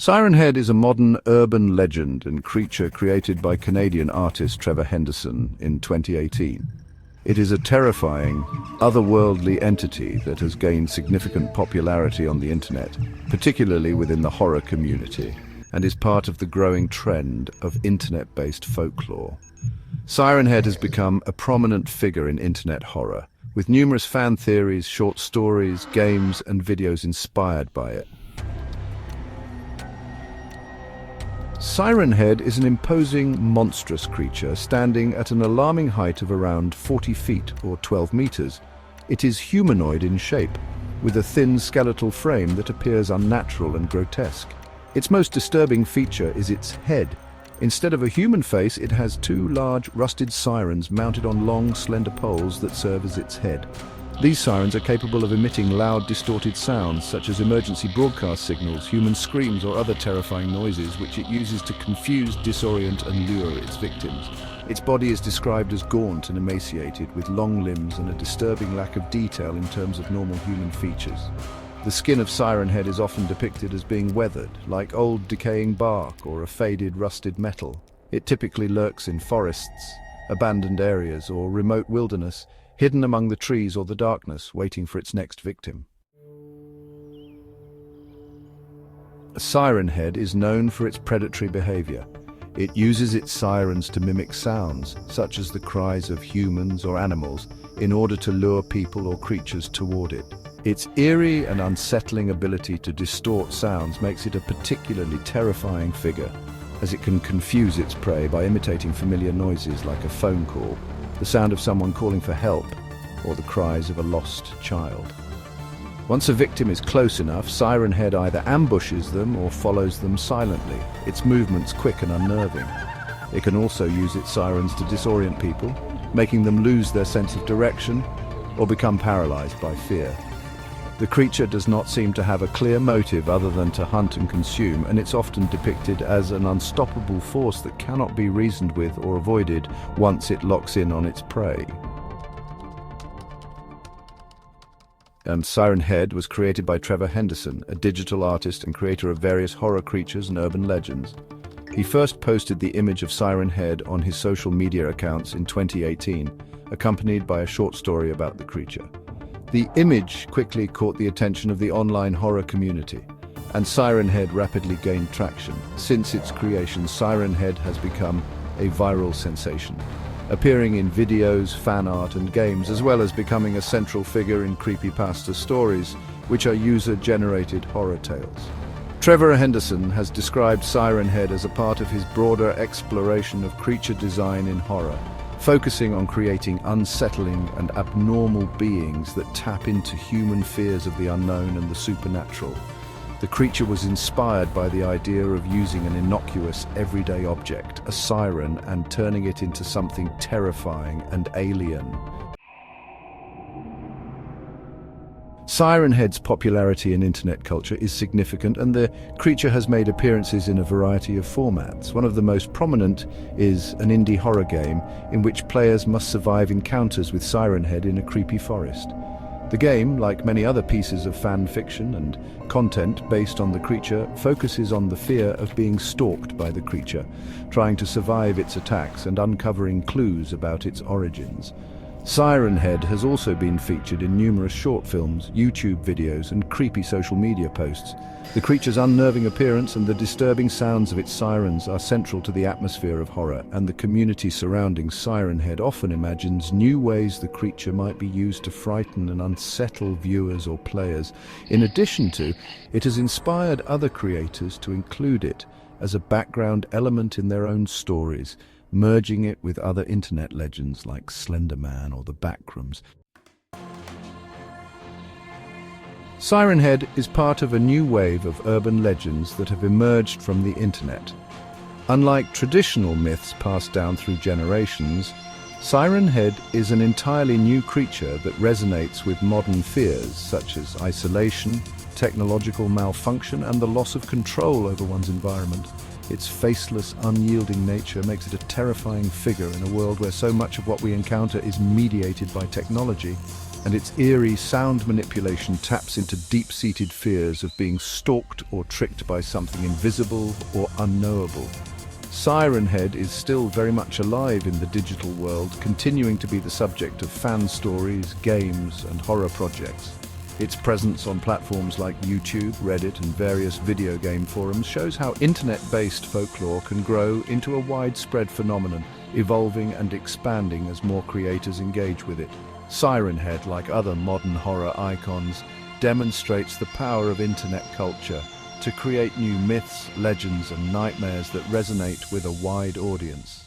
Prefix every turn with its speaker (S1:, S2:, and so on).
S1: Siren Head is a modern urban legend and creature created by Canadian artist Trevor Henderson in 2018. It is a terrifying, otherworldly entity that has gained significant popularity on the internet, particularly within the horror community, and is part of the growing trend of internet-based folklore. Siren Head has become a prominent figure in internet horror, with numerous fan theories, short stories, games, and videos inspired by it. Siren Head is an imposing, monstrous creature standing at an alarming height of around 40 feet or 12 meters. It is humanoid in shape, with a thin skeletal frame that appears unnatural and grotesque. Its most disturbing feature is its head. Instead of a human face, it has two large, rusted sirens mounted on long, slender poles that serve as its head. These sirens are capable of emitting loud, distorted sounds, such as emergency broadcast signals, human screams, or other terrifying noises, which it uses to confuse, disorient, and lure its victims. Its body is described as gaunt and emaciated, with long limbs and a disturbing lack of detail in terms of normal human features. The skin of Siren Head is often depicted as being weathered, like old decaying bark or a faded, rusted metal. It typically lurks in forests, abandoned areas, or remote wilderness, hidden among the trees or the darkness, waiting for its next victim. A Siren Head is known for its predatory behavior. It uses its sirens to mimic sounds, such as the cries of humans or animals, in order to lure people or creatures toward it. Its eerie and unsettling ability to distort sounds makes it a particularly terrifying figure, as it can confuse its prey by imitating familiar noises like a phone call, the sound of someone calling for help, or the cries of a lost child. Once a victim is close enough, Siren Head either ambushes them or follows them silently, its movements quick and unnerving. It can also use its sirens to disorient people, making them lose their sense of direction or become paralyzed by fear. The creature does not seem to have a clear motive other than to hunt and consume, and it's often depicted as an unstoppable force that cannot be reasoned with or avoided once it locks in on its prey. Siren Head was created by Trevor Henderson, a digital artist and creator of various horror creatures and urban legends. He first posted the image of Siren Head on his social media accounts in 2018, accompanied by a short story about the creature. The image quickly caught the attention of the online horror community, and Siren Head rapidly gained traction. Since its creation, Siren Head has become a viral sensation, appearing in videos, fan art, and games, as well as becoming a central figure in creepypasta stories, which are user-generated horror tales. Trevor Henderson has described Siren Head as a part of his broader exploration of creature design in horror, focusing on creating unsettling and abnormal beings that tap into human fears of the unknown and the supernatural. The creature was inspired by the idea of using an innocuous, everyday object, a siren, and turning it into something terrifying and alien. Siren Head's popularity in internet culture is significant, and the creature has made appearances in a variety of formats. One of the most prominent is an indie horror game in which players must survive encounters with Siren Head in a creepy forest. The game, like many other pieces of fan fiction and content based on the creature, focuses on the fear of being stalked by the creature, trying to survive its attacks and uncovering clues about its origins. Siren Head has also been featured in numerous short films, YouTube videos, and creepy social media posts. The creature's unnerving appearance and the disturbing sounds of its sirens are central to the atmosphere of horror, and the community surrounding Siren Head often imagines new ways the creature might be used to frighten and unsettle viewers or players. In addition to, it has inspired other creators to include it as a background element in their own stories, merging it with other internet legends like Slender Man or the Backrooms. Siren Head is part of a new wave of urban legends that have emerged from the internet. Unlike traditional myths passed down through generations, Siren Head is an entirely new creature that resonates with modern fears such as isolation, technological malfunction, and the loss of control over one's environment. Its faceless, unyielding nature makes it a terrifying figure in a world where so much of what we encounter is mediated by technology. and its eerie sound manipulation taps into deep-seated fears of being stalked or tricked by something invisible or unknowable. Siren Head is still very much alive in the digital world, continuing to be the subject of fan stories, games, and horror projects. Its presence on platforms like YouTube, Reddit, and various video game forums shows how internet-based folklore can grow into a widespread phenomenon, evolving and expanding as more creators engage with it. Siren Head, like other modern horror icons, demonstrates the power of internet culture to create new myths, legends, and nightmares that resonate with a wide audience.